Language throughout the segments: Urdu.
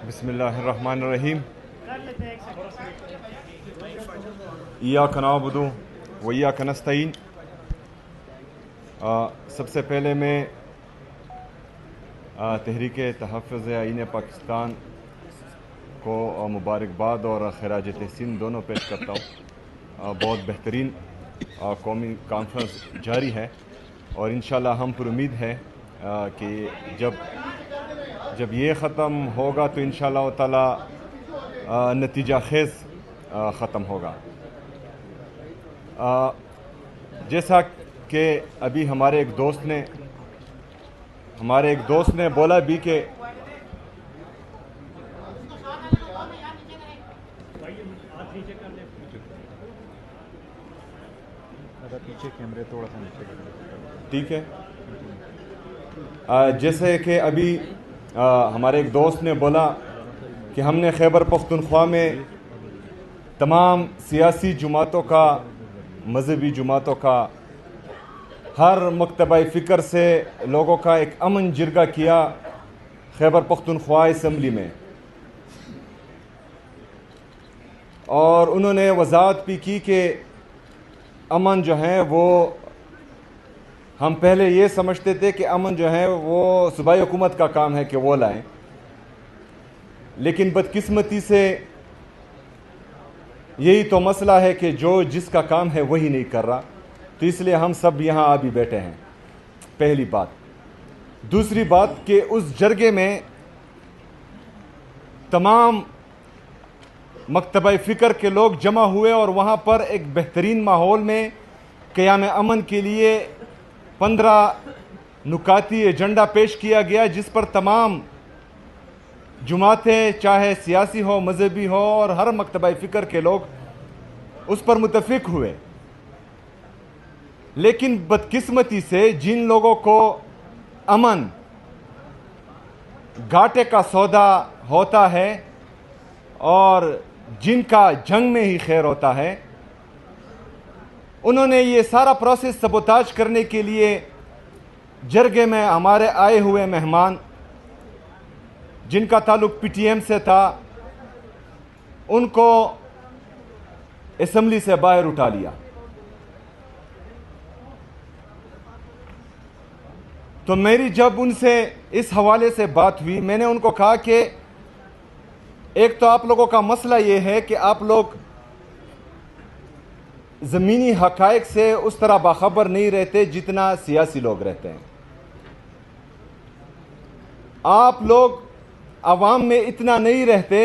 بسم اللہ الرحمن الرحیم ایاک نعبد و ایاک نستعین۔ سب سے پہلے میں تحریک تحفظ آئین پاکستان کو مبارکباد اور خراج تحسین دونوں پیش کرتا ہوں۔ بہت بہترین قومی کانفرنس جاری ہے اور انشاءاللہ ہم پر امید ہے کہ جب یہ ختم ہوگا تو انشاءاللہ تعالی نتیجہ خیز ختم ہوگا۔ جیسا کہ ابھی ہمارے ایک دوست نے بولا بھی کہ پیچھے کیمرے تھوڑا سا نیچے ٹھیک ہے، جیسے کہ ابھی ہمارے ایک دوست نے بولا کہ ہم نے خیبر پختونخوا میں تمام سیاسی جماعتوں کا، مذہبی جماعتوں کا، ہر مکتبہ فکر سے لوگوں کا ایک امن جرگہ کیا خیبر پختونخوا اسمبلی میں، اور انہوں نے وضاحت بھی کی کہ امن جو ہے وہ ہم پہلے یہ سمجھتے تھے کہ امن جو ہے وہ صوبائی حکومت کا کام ہے کہ وہ لائیں، لیکن بدقسمتی سے یہی تو مسئلہ ہے کہ جو جس کا کام ہے وہی نہیں کر رہا، تو اس لیے ہم سب یہاں ابھی بیٹھے ہیں۔ پہلی بات۔ دوسری بات کہ اس جرگے میں تمام مکتبہ فکر کے لوگ جمع ہوئے اور وہاں پر ایک بہترین ماحول میں قیام امن کے لیے 15 نکاتی ایجنڈا پیش کیا گیا، جس پر تمام جماعتیں چاہے سیاسی ہو، مذہبی ہو، اور ہر مکتبہ فکر کے لوگ اس پر متفق ہوئے۔ لیکن بدقسمتی سے جن لوگوں کو امن گھاٹے کا سودا ہوتا ہے اور جن کا جنگ میں ہی خیر ہوتا ہے، انہوں نے یہ سارا پروسیس سبوتاج کرنے کے لیے جرگے میں ہمارے آئے ہوئے مہمان جن کا تعلق پی ٹی ایم سے تھا، ان کو اسمبلی سے باہر اٹھا لیا۔ تو میری جب ان سے اس حوالے سے بات ہوئی، میں نے ان کو کہا کہ ایک تو آپ لوگوں کا مسئلہ یہ ہے کہ آپ لوگ زمینی حقائق سے اس طرح باخبر نہیں رہتے جتنا سیاسی لوگ رہتے ہیں۔ آپ لوگ عوام میں اتنا نہیں رہتے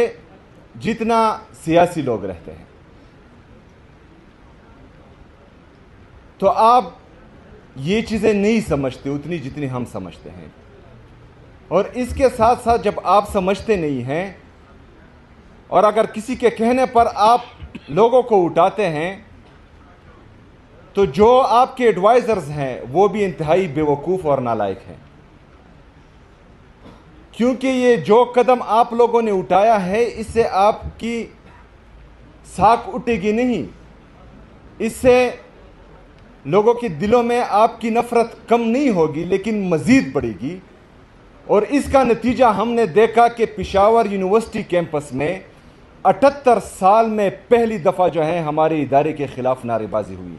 جتنا سیاسی لوگ رہتے ہیں، تو آپ یہ چیزیں نہیں سمجھتے اتنی جتنی ہم سمجھتے ہیں، اور اس کے ساتھ ساتھ جب آپ سمجھتے نہیں ہیں اور اگر کسی کے کہنے پر آپ لوگوں کو اٹھاتے ہیں، تو جو آپ کے ایڈوائزرز ہیں وہ بھی انتہائی بیوقوف اور نالائق ہیں، کیونکہ یہ جو قدم آپ لوگوں نے اٹھایا ہے اس سے آپ کی ساکھ اٹھے گی نہیں، اس سے لوگوں کے دلوں میں آپ کی نفرت کم نہیں ہوگی لیکن مزید بڑھے گی۔ اور اس کا نتیجہ ہم نے دیکھا کہ پشاور یونیورسٹی کیمپس میں 78 سال میں پہلی دفعہ جو ہے ہمارے ادارے کے خلاف نعرے بازی ہوئی،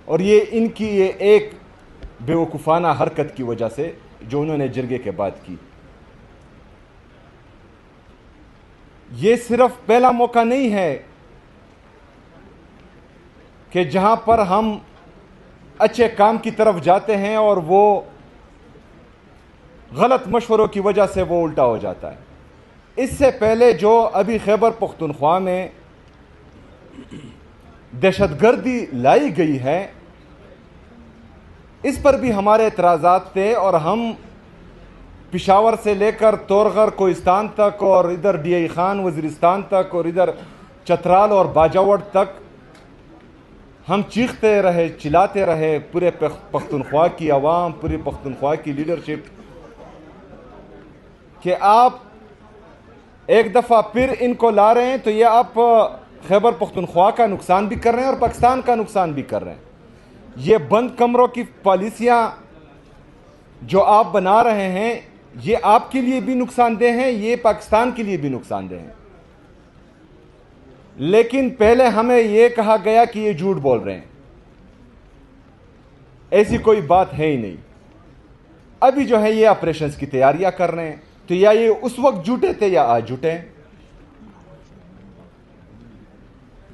اور یہ ان کی یہ ایک بیوقوفانہ حرکت کی وجہ سے جو انہوں نے جرگے کے بعد کی۔ یہ صرف پہلا موقع نہیں ہے کہ جہاں پر ہم اچھے کام کی طرف جاتے ہیں اور وہ غلط مشوروں کی وجہ سے وہ الٹا ہو جاتا ہے۔ اس سے پہلے جو ابھی خیبر پختونخوا میں دہشت گردی لائی گئی ہے، اس پر بھی ہمارے اعتراضات تھے، اور ہم پشاور سے لے کر تورغر کوہستان تک اور ادھر ڈی آئی خان وزیرستان تک اور ادھر چترال اور باجاوڑ تک ہم چیختے رہے، چلاتے رہے، پورے پختونخوا کی عوام، پورے پختونخوا کی لیڈرشپ، کہ آپ ایک دفعہ پھر ان کو لا رہے ہیں تو یہ آپ خیبر پختونخوا کا نقصان بھی کر رہے ہیں اور پاکستان کا نقصان بھی کر رہے ہیں۔ یہ بند کمروں کی پالیسیاں جو آپ بنا رہے ہیں، یہ آپ کے لیے بھی نقصان دہ ہیں, یہ پاکستان کے لیے بھی نقصان دہ ہیں. لیکن پہلے ہمیں یہ کہا گیا کہ یہ جھوٹ بول رہے ہیں. ایسی کوئی بات ہے ہی نہیں. ابھی جو ہے یہ آپریشنز کی تیاریاں کر رہے ہیں, تو یا یہ اس وقت جھوٹے تھے یا آج جھوٹے ہیں.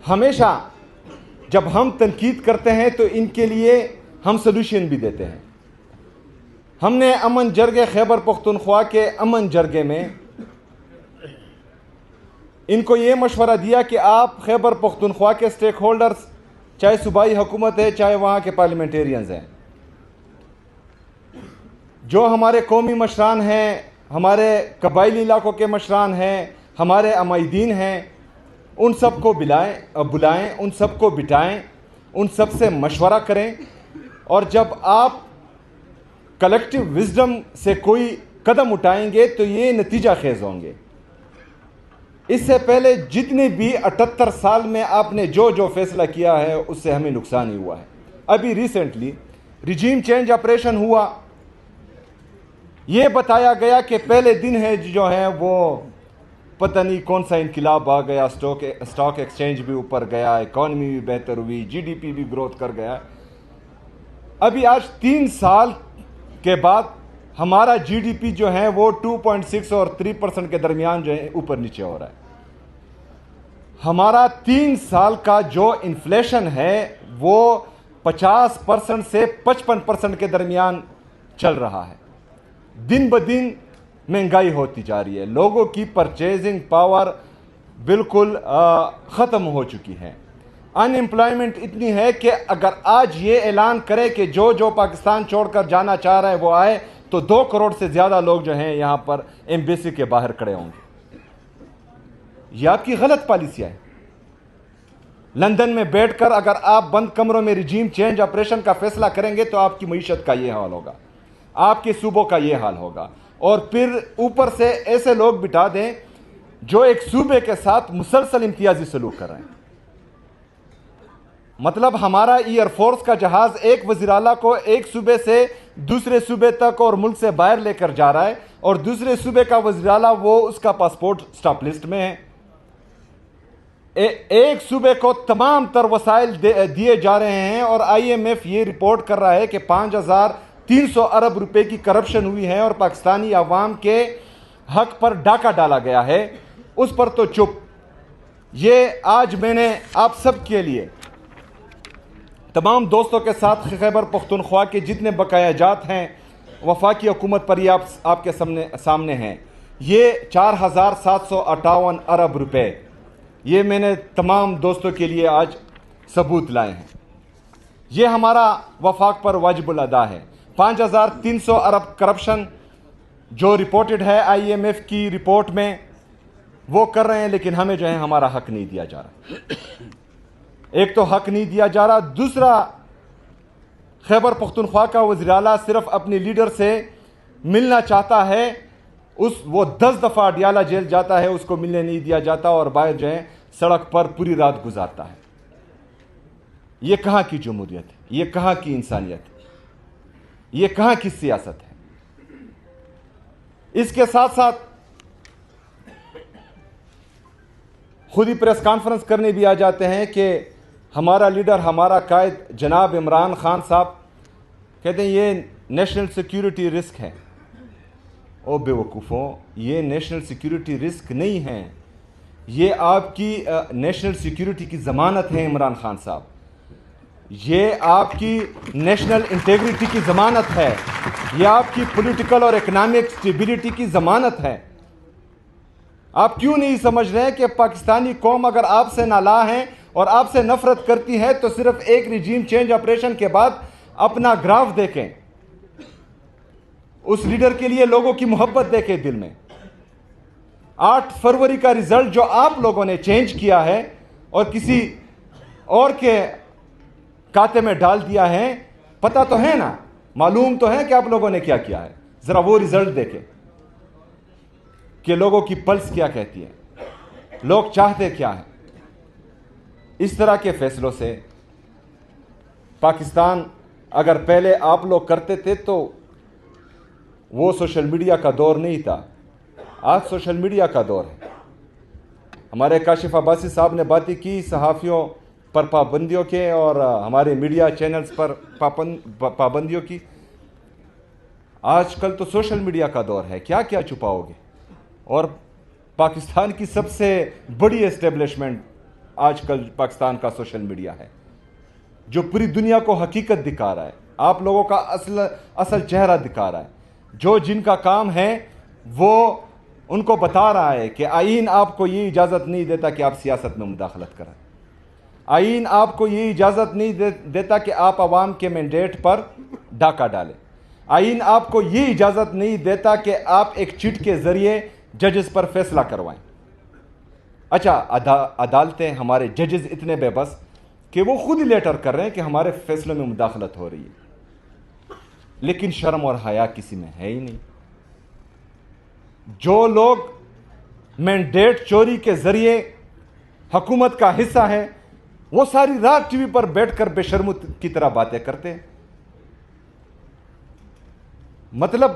ہمیشہ جب ہم تنقید کرتے ہیں تو ان کے لیے ہم سلوشن بھی دیتے ہیں. ہم نے امن جرگے خیبر پختونخوا کے امن جرگے میں ان کو یہ مشورہ دیا کہ آپ خیبر پختونخوا کے سٹیک ہولڈرز, چاہے صوبائی حکومت ہے چاہے وہاں کے پارلیمنٹیرینز ہیں, جو ہمارے قومی مشران ہیں, ہمارے قبائلی علاقوں کے مشران ہیں, ہمارے عمائدین ہیں, ان سب کو بلائیں, ان سب کو بٹھائیں, ان سب سے مشورہ کریں, اور جب آپ کلیکٹیو وزڈم سے کوئی قدم اٹھائیں گے تو یہ نتیجہ خیز ہوں گے. اس سے پہلے جتنے بھی 78 سال میں آپ نے جو فیصلہ کیا ہے اس سے ہمیں نقصان ہی ہوا ہے. ابھی ریسنٹلی ریجیم چینج آپریشن ہوا, یہ بتایا گیا کہ پہلے دن ہے جو ہے وہ پتہ نہیں کون سا انقلاب آ گیا, اسٹاک ایکسچینج بھی اوپر گیا, اکانومی بھی بہتر ہوئی, جی ڈی پی بھی گروتھ کر گیا. ابھی آج 3 سال کے بعد ہمارا جی ڈی پی جو ہے وہ 2.6 اور 3% کے درمیان جو ہے اوپر نیچے ہو رہا ہے. ہمارا 3 سال کا جو انفلیشن ہے وہ 50% سے 55% کے درمیان چل رہا ہے. دن بدن مہنگائی ہوتی جا رہی ہے, لوگوں کی پرچیزنگ پاور بالکل ختم ہو چکی ہے. ان امپلائمنٹ اتنی ہے کہ اگر آج یہ اعلان کرے کہ جو پاکستان چھوڑ کر جانا چاہ رہا ہے وہ آئے, تو 2 کروڑ سے زیادہ لوگ جو ہیں یہاں پر ایمبیسی کے باہر کھڑے ہوں گے. یہ آپ کی غلط پالیسیاں ہیں. لندن میں بیٹھ کر اگر آپ بند کمروں میں ریجیم چینج آپریشن کا فیصلہ کریں گے تو آپ کی معیشت کا یہ حال ہوگا, آپ کے صوبوں کا یہ حال ہوگا, اور پھر اوپر سے ایسے لوگ بٹھا دیں جو ایک صوبے کے ساتھ مسلسل امتیازی سلوک کر رہے ہیں. مطلب ہمارا ایئر فورس کا جہاز ایک وزیر اعلیٰ کو ایک صوبے سے دوسرے صوبے تک اور ملک سے باہر لے کر جا رہا ہے, اور دوسرے صوبے کا وزیر اعلیٰ وہ اس کا پاسپورٹ سٹاپ لسٹ میں ہے. ایک صوبے کو تمام تر وسائل دیے جا رہے ہیں, اور آئی ایم ایف یہ رپورٹ کر رہا ہے کہ 5,300 ارب روپے کی کرپشن ہوئی ہے اور پاکستانی عوام کے حق پر ڈاکہ ڈالا گیا ہے. اس پر تو چپ. یہ آج میں نے آپ سب کے لیے تمام دوستوں کے ساتھ خیبر پختونخوا کے جتنے بقایا جات ہیں وفاقی حکومت پر یہ آپ کے سامنے ہیں. یہ 4,758 ارب روپے یہ میں نے تمام دوستوں کے لیے آج ثبوت لائے ہیں. یہ ہمارا وفاق پر واجب الادا ہے. 5,300 ارب کرپشن جو رپورٹڈ ہے آئی ایم ایف کی رپورٹ میں وہ کر رہے ہیں, لیکن ہمیں جو ہے ہمارا حق نہیں دیا جا رہا. ایک تو حق نہیں دیا جا رہا, دوسرا خیبر پختونخوا کا وزیر اعلیٰ صرف اپنی لیڈر سے ملنا چاہتا ہے, وہ 10 دفعہ اڈیالہ جیل جاتا ہے, اس کو ملنے نہیں دیا جاتا, اور باہر جو ہے سڑک پر پوری رات گزارتا ہے. یہ کہاں کی جمہوریت ہے؟ یہ کہاں کی انسانیت ہے؟ یہ کہاں کی سیاست ہے؟ اس کے ساتھ ساتھ خود ہی پریس کانفرنس کرنے بھی آ جاتے ہیں کہ ہمارا لیڈر, ہمارا قائد جناب عمران خان صاحب کہتے ہیں یہ نیشنل سیکیورٹی رسک ہے. او بے وقوفوں, یہ نیشنل سیکیورٹی رسک نہیں ہے, یہ آپ کی نیشنل سیکیورٹی کی ضمانت ہے عمران خان صاحب. یہ آپ کی نیشنل انٹیگریٹی کی ضمانت ہے, یہ آپ کی پولیٹیکل اور اکنامک سٹیبلٹی کی ضمانت ہے. آپ کیوں نہیں سمجھ رہے کہ پاکستانی قوم اگر آپ سے نالاں ہے اور آپ سے نفرت کرتی ہے تو صرف ایک ریجیم چینج آپریشن کے بعد اپنا گراف دیکھیں, اس لیڈر کے لیے لوگوں کی محبت دیکھیں دل میں. 8 فروری کا رزلٹ جو آپ لوگوں نے چینج کیا ہے اور کسی اور کے کھاتے میں ڈال دیا ہے, پتہ تو ہے نا, معلوم تو ہے کہ آپ لوگوں نے کیا کیا ہے. ذرا وہ رزلٹ دیکھیں کہ لوگوں کی پلس کیا کہتی ہے, لوگ چاہتے کیا ہیں. اس طرح کے فیصلوں سے پاکستان اگر پہلے آپ لوگ کرتے تھے تو وہ سوشل میڈیا کا دور نہیں تھا، آج سوشل میڈیا کا دور ہے۔ ہمارے کاشف عباسی صاحب نے باتیں کی صحافیوں پر پابندیوں کے اور ہمارے میڈیا چینلز پر پابندیوں کی۔ آج کل تو سوشل میڈیا کا دور ہے، کیا کیا چھپاؤ گے؟ اور پاکستان کی سب سے بڑی اسٹیبلشمنٹ آج کل پاکستان کا سوشل میڈیا ہے، جو پوری دنیا کو حقیقت دکھا رہا ہے، آپ لوگوں کا اصل چہرہ دکھا رہا ہے۔ جو جن کا کام ہے وہ ان کو بتا رہا ہے کہ آئین آپ کو یہ اجازت نہیں دیتا کہ آپ سیاست میں مداخلت کریں، آئین آپ کو یہ اجازت نہیں دیتا کہ آپ عوام کے مینڈیٹ پر ڈاکہ ڈالیں، آئین آپ کو یہ اجازت نہیں دیتا کہ آپ ایک چٹ کے ذریعے ججز پر فیصلہ کروائیں۔ اچھا، عدالتیں، ہمارے ججز اتنے بے بس کہ وہ خود ہی لیٹر کر رہے ہیں کہ ہمارے فیصلوں میں مداخلت ہو رہی ہے، لیکن شرم اور حیا کسی میں ہے ہی نہیں۔ جو لوگ مینڈیٹ چوری کے ذریعے حکومت کا حصہ ہیں، وہ ساری رات ٹی وی پر بیٹھ کر بے شرموں کی طرح باتیں کرتے ہیں۔ مطلب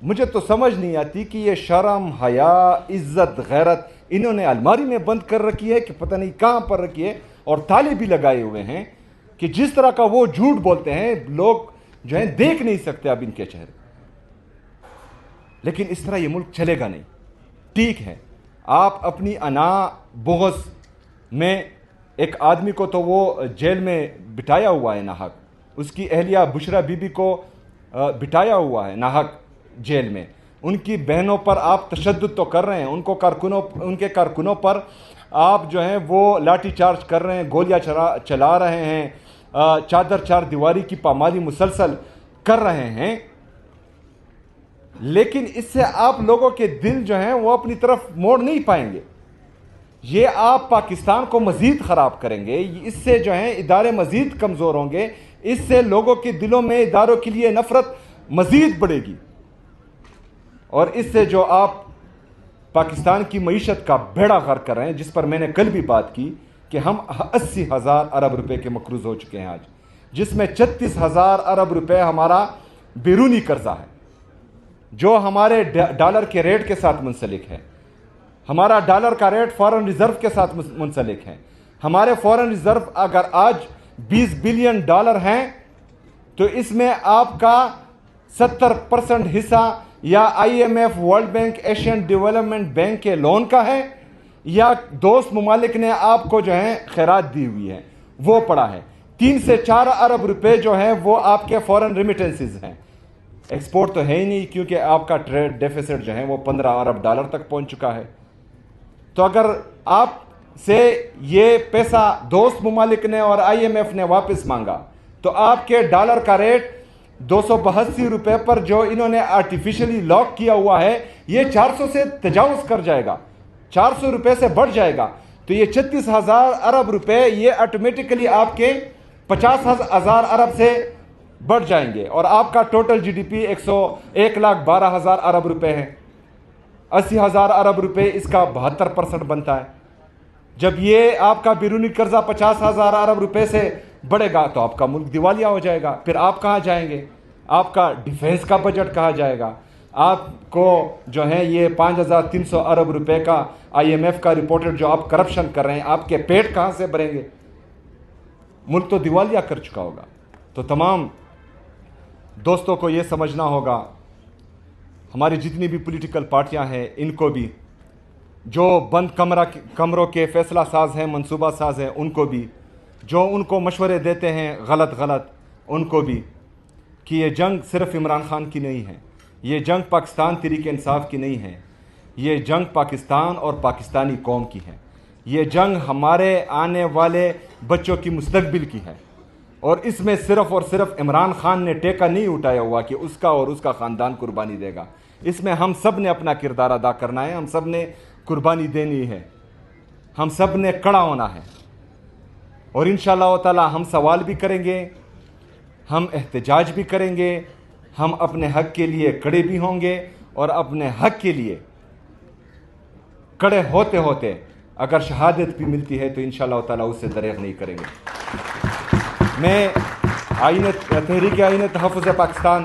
مجھے تو سمجھ نہیں آتی کہ یہ شرم، حیا، عزت، غیرت انہوں نے الماری میں بند کر رکھی ہے کہ پتہ نہیں کہاں پر رکھی ہے، اور تالے بھی لگائے ہوئے ہیں کہ جس طرح کا وہ جھوٹ بولتے ہیں لوگ جو ہیں دیکھ نہیں سکتے اب ان کے چہرے۔ لیکن اس طرح یہ ملک چلے گا نہیں۔ ٹھیک ہے، آپ اپنی انا بغض میں ایک آدمی کو تو وہ جیل میں بٹھایا ہوا ہے ناحق، اس کی اہلیہ بشرا بی بی کو بٹھایا ہوا ہے ناحق جیل میں، ان کی بہنوں پر آپ تشدد تو کر رہے ہیں، ان کے کارکنوں پر آپ جو ہیں وہ لاٹھی چارج کر رہے ہیں، گولیاں چلا رہے ہیں، چادر چار دیواری کی پامالی مسلسل کر رہے ہیں، لیکن اس سے آپ لوگوں کے دل جو ہیں وہ اپنی طرف موڑ نہیں پائیں گے۔ یہ آپ پاکستان کو مزید خراب کریں گے، اس سے جو ہیں ادارے مزید کمزور ہوں گے، اس سے لوگوں کے دلوں میں اداروں کے لیے نفرت مزید بڑھے گی، اور اس سے جو آپ پاکستان کی معیشت کا بیڑا غرق کر رہے ہیں، جس پر میں نے کل بھی بات کی کہ ہم 80,000 ارب روپے کے مقروض ہو چکے ہیں آج، جس میں 36,000 ارب روپے ہمارا بیرونی قرضہ ہے جو ہمارے ڈالر کے ریٹ کے ساتھ منسلک ہے۔ ہمارا ڈالر کا ریٹ فارن ریزرو کے ساتھ منسلک ہے۔ ہمارے فارن ریزرو اگر آج 20 بلین ڈالر ہیں تو اس میں آپ کا 70% حصہ یا I M F, World Bank, Asian Development Bank کے لون کا ہے، یا دوست ممالک نے آپ کو جو ہے خیرات دی ہوئی ہے وہ پڑا ہے۔ 3 سے 4 ارب روپے جو ہیں وہ آپ کے فورن ریمیٹنسز ہیں، ایکسپورٹ تو ہے ہی نہیں، کیونکہ آپ کا ٹریڈ ڈیفیسٹ جو ہے وہ 15 ارب ڈالر تک پہنچ چکا ہے۔ تو اگر آپ سے یہ پیسہ دوست ممالک نے اور آئی ایم ایف نے واپس مانگا تو آپ کے ڈالر کا ریٹ 282 روپے پر جو انہوں نے آرٹیفیشلی لاک کیا ہوا ہے، یہ 400 سے تجاوز کر جائے گا، 400 روپے سے بڑھ جائے گا، تو یہ 36,000 ارب روپے یہ آٹومیٹکلی آپ کے 50,000 ارب سے بڑھ جائیں گے، اور آپ کا ٹوٹل جی ڈی پی 1,12,000 ارب روپے ہے۔ 80,000 ارب روپے اس کا 72% بنتا ہے۔ جب یہ آپ کا بیرونی قرضہ 50,000 ارب روپے سے بڑھے گا تو آپ کا ملک دیوالیہ ہو جائے گا، پھر آپ کہاں جائیں گے؟ آپ کا ڈیفینس کا بجٹ کہاں جائے گا؟ آپ کو جو ہے یہ 5,300 ارب روپے کا آئی ایم ایف کا رپورٹڈ جو آپ کرپشن کر رہے ہیں، آپ کے پیٹ کہاں سے بھریں گے؟ ملک تو دیوالیہ کر چکا ہوگا۔ تو تمام دوستوں کو یہ سمجھنا ہوگا، ہماری جتنی بھی پولیٹیکل پارٹیاں ہیں ان کو بھی، جو بند کمروں کے فیصلہ ساز ہیں، منصوبہ ساز ہیں، ان کو بھی، جو ان کو مشورے دیتے ہیں غلط ان کو بھی، کہ یہ جنگ صرف عمران خان کی نہیں ہے، یہ جنگ پاکستان تحریک انصاف کی نہیں ہے، یہ جنگ پاکستان اور پاکستانی قوم کی ہے، یہ جنگ ہمارے آنے والے بچوں کی مستقبل کی ہے، اور اس میں صرف اور صرف عمران خان نے ٹیکہ نہیں اٹھایا ہوا کہ اس کا اور اس کا خاندان قربانی دے گا، اس میں ہم سب نے اپنا کردار ادا کرنا ہے، ہم سب نے قربانی دینی ہے، ہم سب نے کڑا ہونا ہے، اور انشاءاللہ تعالی ہم سوال بھی کریں گے، ہم احتجاج بھی کریں گے، ہم اپنے حق کے لیے کڑے بھی ہوں گے، اور اپنے حق کے لیے کڑے ہوتے ہوتے اگر شہادت بھی ملتی ہے تو انشاءاللہ تعالی اس سے دریغ نہیں کریں گے۔ میں تحریک آئین تحفظ پاکستان